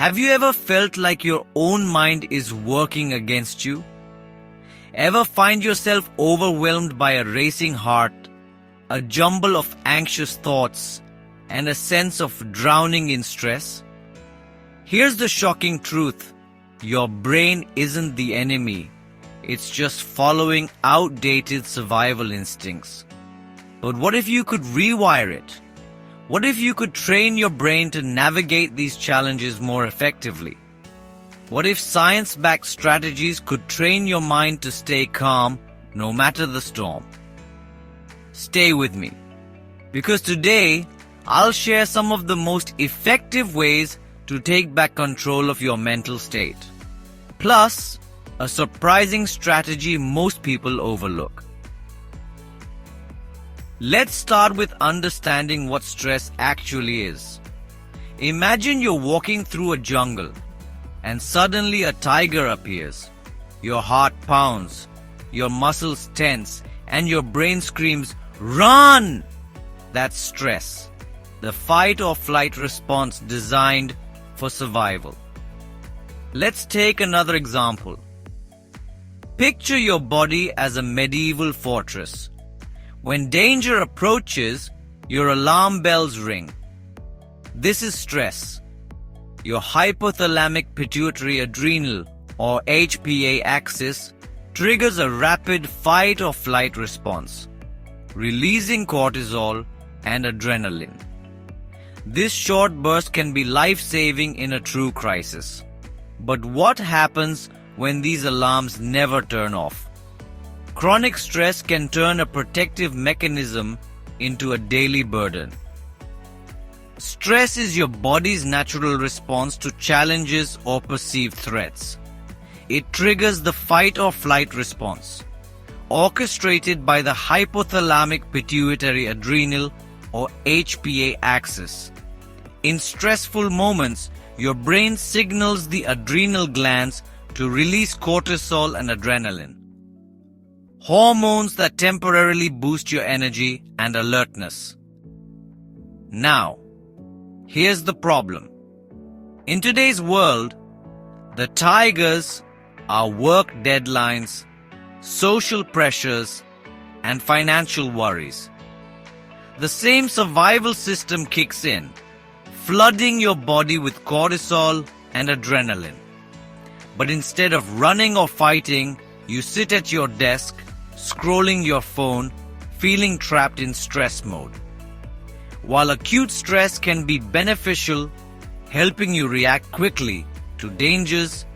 Have you ever felt like your own mind is working against you? Ever find yourself overwhelmed by a racing heart, a jumble of anxious thoughts, and a sense of drowning in stress? Here's the shocking truth. Your brain isn't the enemy. It's just following outdated survival instincts. But what if you could rewire it? What if you could train your brain to navigate these challenges more effectively? What if science-backed strategies could train your mind to stay calm no matter the storm? Stay with me, because today I'll share some of the most effective ways to take back control of your mental state. Plus, a surprising strategy most people overlook. Let's start with understanding what stress actually is. Imagine you're walking through a jungle and suddenly a tiger appears. Your heart pounds, your muscles tense, and your brain screams, "Run!" That's stress, the fight or flight response designed for survival. Let's take another example. Picture your body as a medieval fortress. When danger approaches, your alarm bells ring. This is stress. Your hypothalamic pituitary adrenal or HPA axis triggers a rapid fight or flight response, releasing cortisol and adrenaline. This short burst can be life-saving in a true crisis. But what happens when these alarms never turn off? Chronic stress can turn a protective mechanism into a daily burden. Stress is your body's natural response to challenges or perceived threats. It triggers the fight or flight response, orchestrated by the hypothalamic pituitary adrenal or HPA axis. In stressful moments, your brain signals the adrenal glands to release cortisol and adrenaline, hormones that temporarily boost your energy and alertness. Now, here's the problem. In today's world, the tigers are work deadlines, social pressures, and financial worries. The same survival system kicks in, flooding your body with cortisol and adrenaline. But instead of running or fighting, you sit at your desk, scrolling your phone, feeling trapped in stress mode. While acute stress can be beneficial, helping you react quickly to dangers,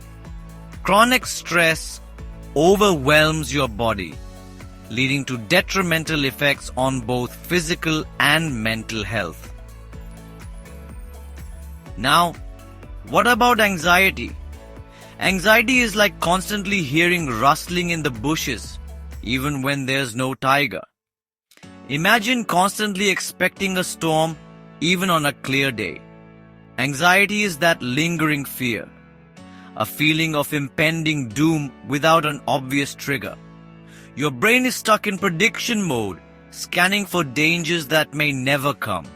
chronic stress overwhelms your body, leading to detrimental effects on both physical and mental health. Now, what about anxiety? Anxiety is like constantly hearing rustling in the bushes, even when there's no tiger. Imagine constantly expecting a storm, even on a clear day. Anxiety is that lingering fear, a feeling of impending doom without an obvious trigger. Your brain is stuck in prediction mode, scanning for dangers that may never come.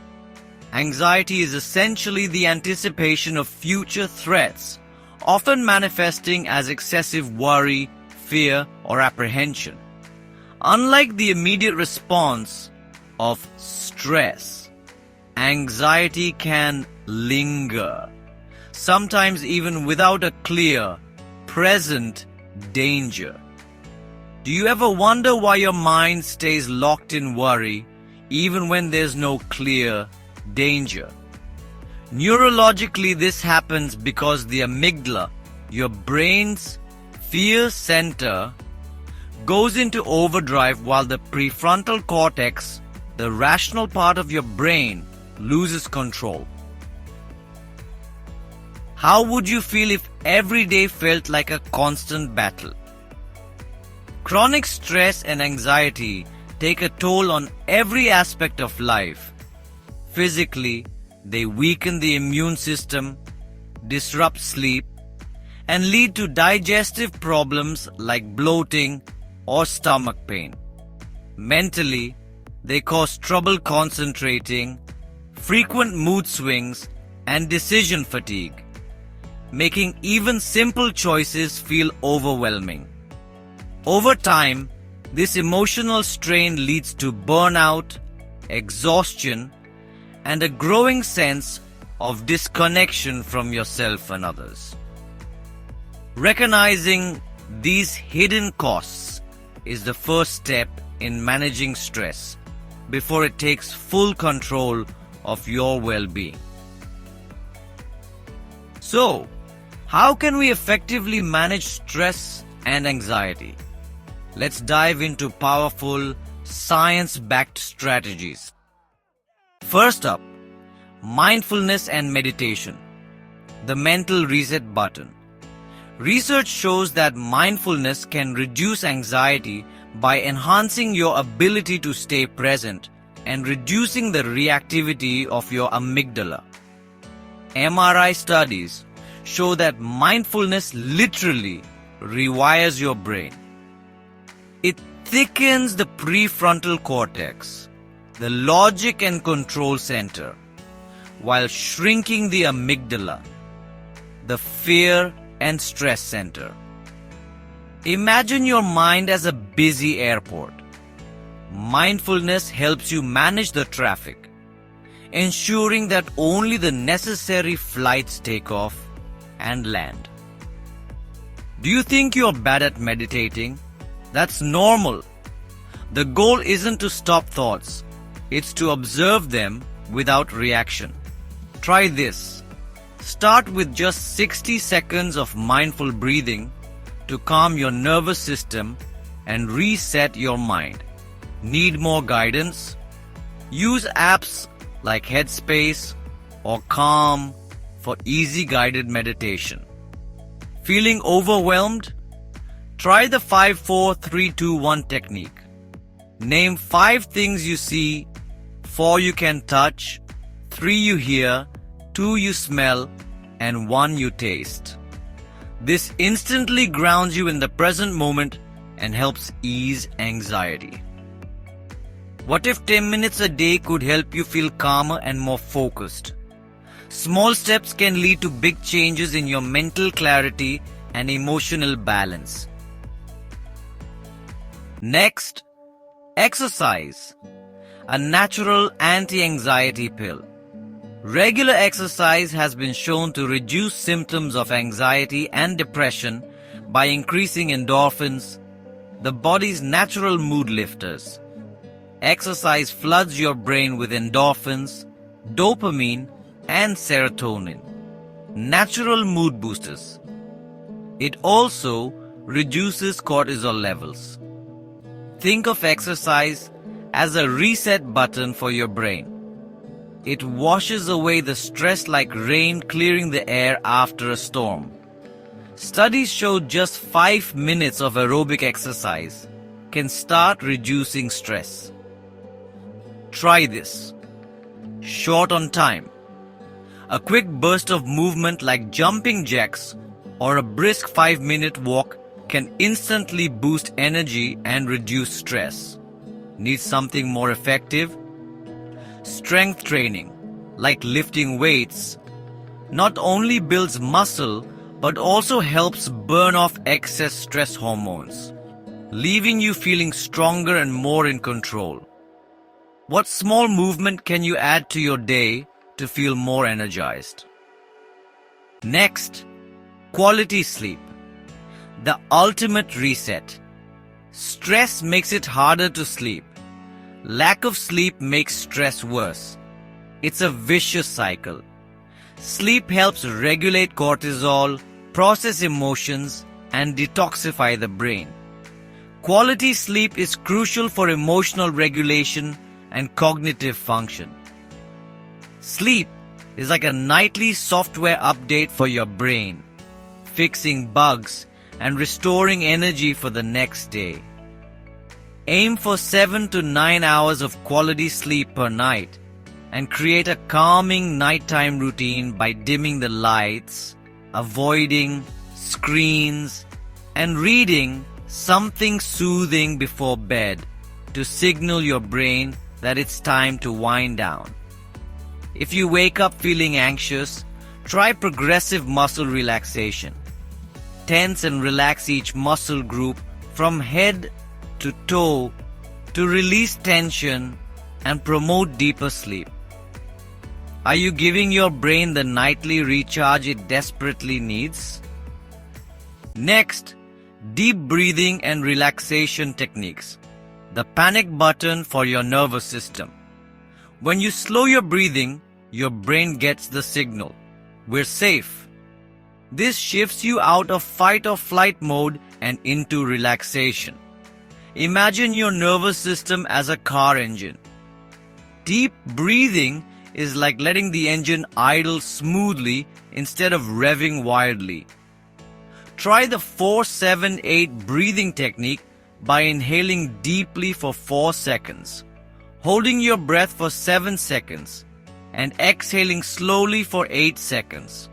Anxiety is essentially the anticipation of future threats, often manifesting as excessive worry, fear, or apprehension. Unlike the immediate response of stress, anxiety can linger, sometimes even without a clear, present danger. Do you ever wonder why your mind stays locked in worry, even when there's no clear danger? Neurologically, this happens because the amygdala, your brain's fear center, goes into overdrive while the prefrontal cortex, the rational part of your brain, loses control. How would you feel if every day felt like a constant battle? Chronic stress and anxiety take a toll on every aspect of life. Physically, they weaken the immune system, disrupt sleep, and lead to digestive problems like bloating or stomach pain. Mentally, they cause trouble concentrating, frequent mood swings, and decision fatigue. making even simple choices feel overwhelming. Over time, this emotional strain leads to burnout, exhaustion, and a growing sense of disconnection from yourself and others. Recognizing these hidden costs is the first step in managing stress before it takes full control of your well-being. So, how can we effectively manage stress and anxiety? Let's dive into powerful, science-backed strategies. First up, mindfulness and meditation, the mental reset button. Research shows that mindfulness can reduce anxiety by enhancing your ability to stay present and reducing the reactivity of your amygdala. MRI studies show that mindfulness literally rewires your brain. It thickens the prefrontal cortex, the logic and control center, while shrinking the amygdala, the fear and stress center. Imagine your mind as a busy airport. Mindfulness helps you manage the traffic, ensuring that only the necessary flights take off and land. Do you think you're bad at meditating? That's normal. The goal isn't to stop thoughts, it's to observe them without reaction. Try this. Start with just 60 seconds of mindful breathing to calm your nervous system and reset your mind. Need more guidance? Use apps like Headspace or Calm for easy guided meditation. Feeling overwhelmed? Try the 5-4-3-2-1 technique. Name 5 things you see, 4 you can touch, 3 you hear, 2 you smell, and 1 you taste. This instantly grounds you in the present moment and helps ease anxiety. What if 10 minutes a day could help you feel calmer and more focused? Small steps can lead to big changes in your mental clarity and emotional balance. Next, exercise, a natural anti-anxiety pill. Regular exercise has been shown to reduce symptoms of anxiety and depression by increasing endorphins, the body's natural mood lifters. Exercise floods your brain with endorphins, dopamine, and serotonin, natural mood boosters. It also reduces cortisol levels. Think of exercise as a reset button for your brain. It washes away the stress like rain clearing the air after a storm. Studies show just 5 minutes of aerobic exercise can start reducing stress. Try this. Short on time. A quick burst of movement like jumping jacks or a brisk 5-minute walk can instantly boost energy and reduce stress. Need something more effective? Strength training, like lifting weights, not only builds muscle but also helps burn off excess stress hormones, leaving you feeling stronger and more in control. What small movement can you add to your day to feel more energized? Next, quality sleep, the ultimate reset. Stress makes it harder to sleep. Lack of sleep makes stress worse. It's a vicious cycle. Sleep helps regulate cortisol, process emotions, and detoxify the brain. Quality sleep is crucial for emotional regulation and cognitive function. Sleep is like a nightly software update for your brain, fixing bugs and restoring energy for the next day. Aim for 7 to 9 hours of quality sleep per night and create a calming nighttime routine by dimming the lights, avoiding screens, and reading something soothing before bed to signal your brain that it's time to wind down. If you wake up feeling anxious, Try progressive muscle relaxation. Tense and relax each muscle group from head to toe to release tension and promote deeper sleep. Are you giving your brain the nightly recharge it desperately needs? Next, deep breathing and relaxation techniques. The panic button for your nervous system. When you slow your breathing, your brain gets the signal. We're safe. This shifts you out of fight or flight mode and into relaxation. Imagine your nervous system as a car engine. Deep breathing is like letting the engine idle smoothly instead of revving wildly. Try the 4-7-8 breathing technique by inhaling deeply for 4 seconds, holding your breath for 7 seconds, and exhaling slowly for 8 seconds.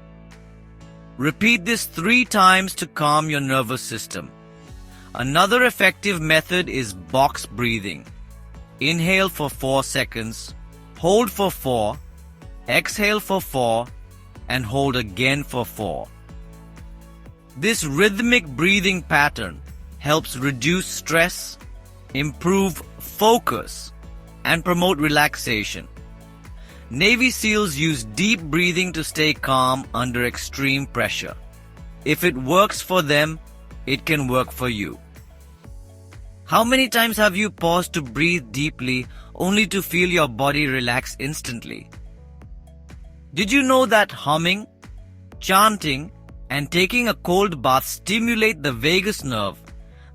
Repeat this 3 times to calm your nervous system. Another effective method is box breathing. Inhale for 4 seconds, hold for 4, exhale for 4, and hold again for 4. This rhythmic breathing pattern helps reduce stress, improve focus, and promote relaxation. Navy SEALs use deep breathing to stay calm under extreme pressure. If it works for them, it can work for you. How many times have you paused to breathe deeply only to feel your body relax instantly? Did you know that humming, chanting, and taking a cold bath stimulate the vagus nerve,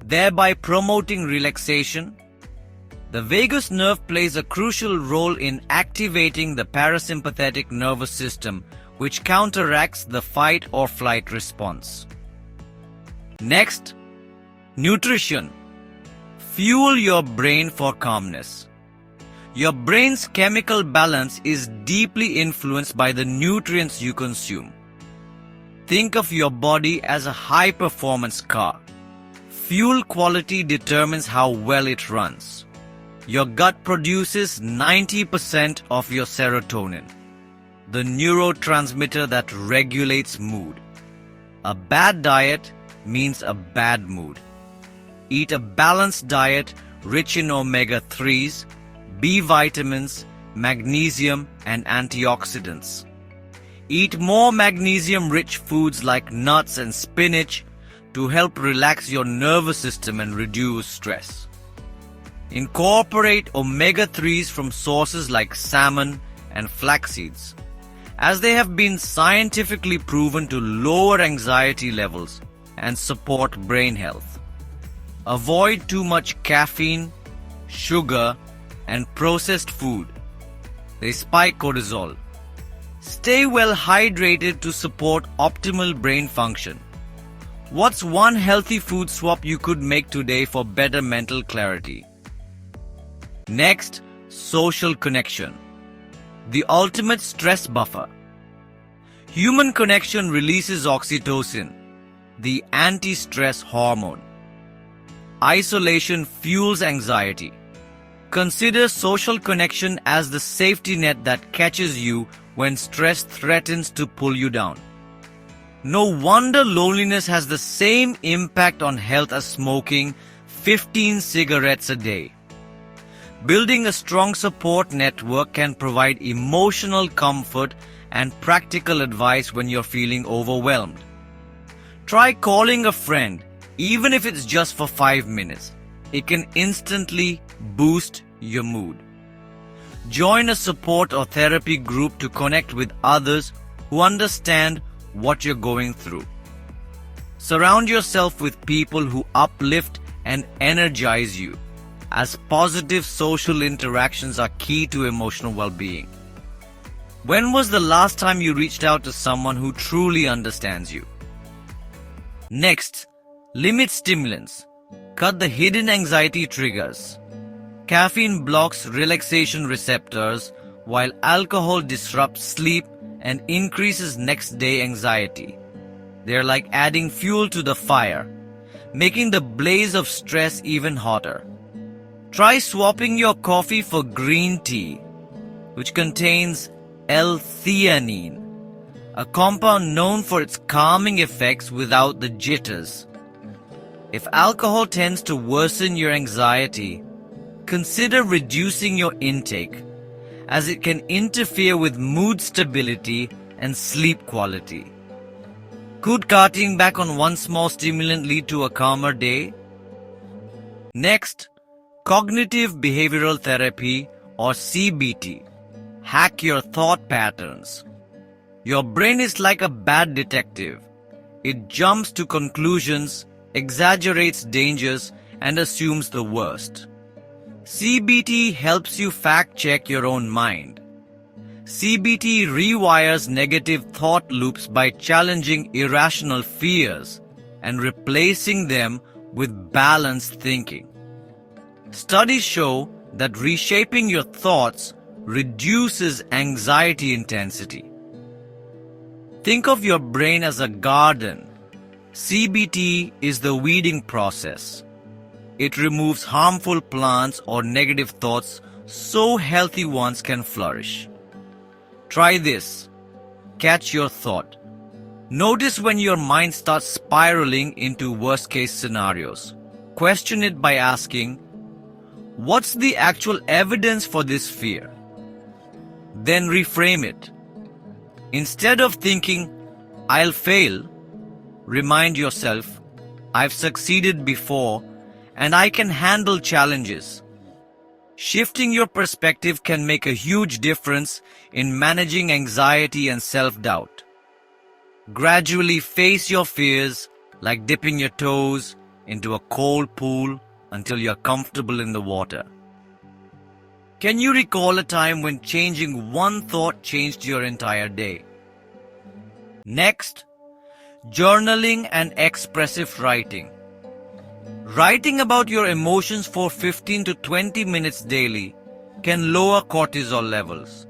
thereby promoting relaxation? The vagus nerve plays a crucial role in activating the parasympathetic nervous system, which counteracts the fight or flight response. Next, nutrition. Fuel your brain for calmness. Your brain's chemical balance is deeply influenced by the nutrients you consume. Think of your body as a high-performance car. Fuel quality determines how well it runs. Your gut produces 90% of your serotonin, the neurotransmitter that regulates mood. A bad diet means a bad mood. Eat a balanced diet rich in omega-3s, B vitamins, magnesium, and antioxidants. Eat more magnesium-rich foods like nuts and spinach to help relax your nervous system and reduce stress. Incorporate omega-3s from sources like salmon and flax seeds, as they have been scientifically proven to lower anxiety levels and support brain health. Avoid too much caffeine, sugar, and processed food. They spike cortisol. Stay well hydrated to support optimal brain function. What's one healthy food swap you could make today for better mental clarity? Next, social connection. The ultimate stress buffer. Human connection releases oxytocin, the anti-stress hormone. Isolation fuels anxiety. Consider social connection as the safety net that catches you when stress threatens to pull you down. No wonder loneliness has the same impact on health as smoking 15 cigarettes a day. Building a strong support network can provide emotional comfort and practical advice when you're feeling overwhelmed. Try calling a friend, even if it's just for 5 minutes. It can instantly boost your mood. Join a support or therapy group to connect with others who understand what you're going through. Surround yourself with people who uplift and energize you, as positive social interactions are key to emotional well-being. When was the last time you reached out to someone who truly understands you? Next, limit stimulants. Cut the hidden anxiety triggers. Caffeine blocks relaxation receptors, while alcohol disrupts sleep and increases next-day anxiety. They're like adding fuel to the fire, making the blaze of stress even hotter. Try swapping your coffee for green tea, which contains L-theanine, a compound known for its calming effects without the jitters. If alcohol tends to worsen your anxiety, consider reducing your intake, as it can interfere with mood stability and sleep quality. Could cutting back on one small stimulant lead to a calmer day? Next, cognitive behavioral therapy or CBT. Hack your thought patterns. Your brain is like a bad detective. It jumps to conclusions, exaggerates dangers, and assumes the worst. CBT helps you fact-check your own mind. CBT rewires negative thought loops by challenging irrational fears and replacing them with balanced thinking. Studies show that reshaping your thoughts reduces anxiety intensity. Think of your brain as a garden. CBT is the weeding process. It removes harmful plants or negative thoughts so healthy ones can flourish. Try this. Catch your thought. Notice when your mind starts spiraling into worst-case scenarios. Question it by asking, "What's the actual evidence for this fear?" Then reframe it. Instead of thinking, "I'll fail," remind yourself, "I've succeeded before and I can handle challenges." Shifting your perspective can make a huge difference in managing anxiety and self-doubt. Gradually face your fears like dipping your toes into a cold pool until you're comfortable in the water. Can you recall a time when changing one thought changed your entire day? Next, journaling and expressive writing. Writing about your emotions for 15 to 20 minutes daily can lower cortisol levels.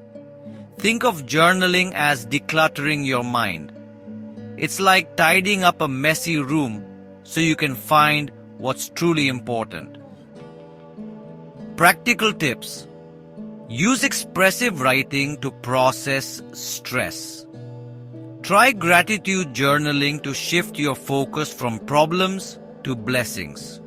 Think of journaling as decluttering your mind. It's like tidying up a messy room so you can find what's truly important. Practical tips. Use expressive writing to process stress. Try gratitude journaling to shift your focus from problems to blessings.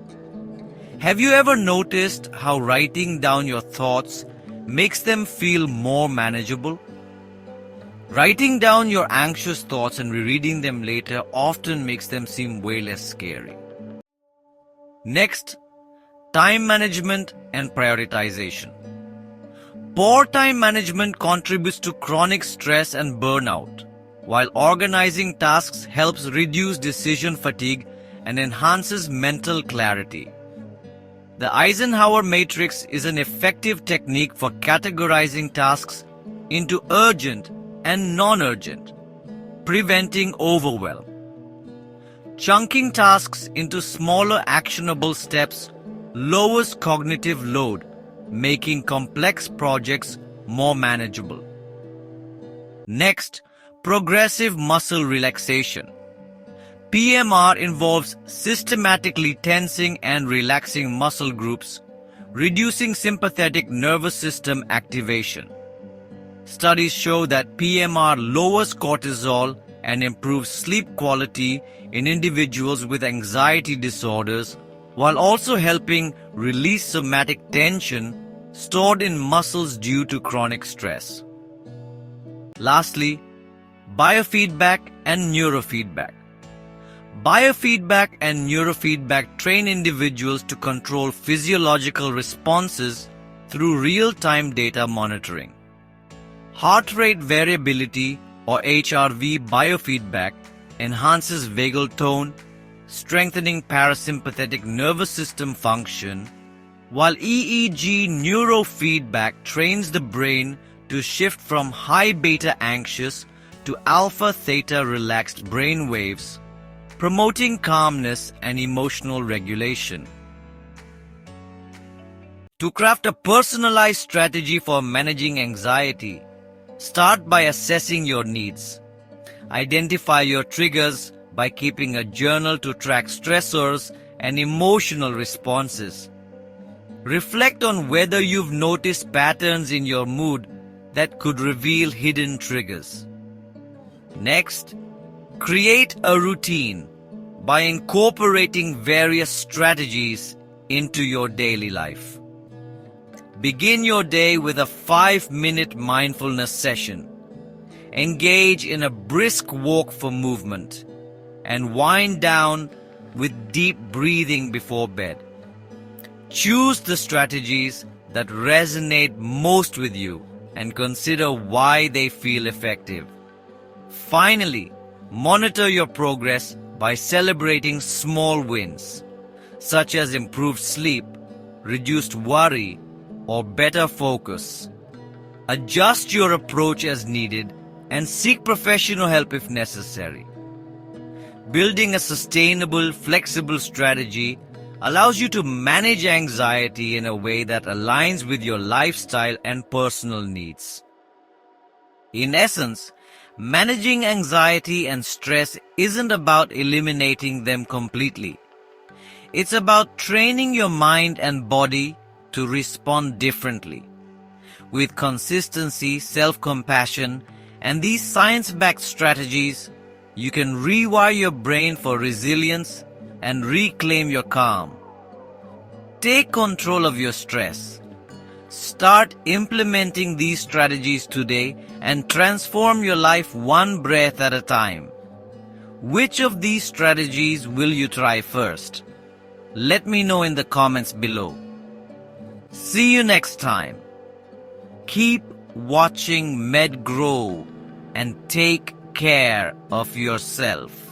Have you ever noticed how writing down your thoughts makes them feel more manageable? Writing down your anxious thoughts and rereading them later often makes them seem way less scary. Next, time management and prioritization. Poor time management contributes to chronic stress and burnout, while organizing tasks helps reduce decision fatigue and enhances mental clarity. The Eisenhower matrix is an effective technique for categorizing tasks into urgent and non-urgent, preventing overwhelm. Chunking tasks into smaller actionable steps lowers cognitive load, making complex projects more manageable. Next, progressive muscle relaxation. PMR involves systematically tensing and relaxing muscle groups, reducing sympathetic nervous system activation. Studies show that PMR lowers cortisol and improves sleep quality in individuals with anxiety disorders, while also helping release somatic tension stored in muscles due to chronic stress. Lastly, biofeedback and neurofeedback. Biofeedback and neurofeedback train individuals to control physiological responses through real-time data monitoring. Heart rate variability, or HRV biofeedback, enhances vagal tone, strengthening parasympathetic nervous system function, while EEG neurofeedback trains the brain to shift from high beta anxious to alpha theta relaxed brain waves, promoting calmness and emotional regulation. To craft a personalized strategy for managing anxiety, start by assessing your needs. Identify your triggers by keeping a journal to track stressors and emotional responses. Reflect on whether you've noticed patterns in your mood that could reveal hidden triggers. Next, create a routine by incorporating various strategies into your daily life. Begin your day with a 5-minute mindfulness session. Engage in a brisk walk for movement and wind down with deep breathing before bed. Choose the strategies that resonate most with you and consider why they feel effective. Finally, monitor your progress by celebrating small wins, such as improved sleep, reduced worry, or better focus. Adjust your approach as needed and seek professional help if necessary. Building a sustainable, flexible strategy allows you to manage anxiety in a way that aligns with your lifestyle and personal needs. In essence, managing anxiety and stress isn't about eliminating them completely. It's about training your mind and body to respond differently. With consistency, self-compassion, and these science-backed strategies, you can rewire your brain for resilience and reclaim your calm. Take control of your stress. Start implementing these strategies today and transform your life one breath at a time. Which of these strategies will you try first? Let me know in the comments below. See you next time. Keep watching MedGroww and take care of yourself.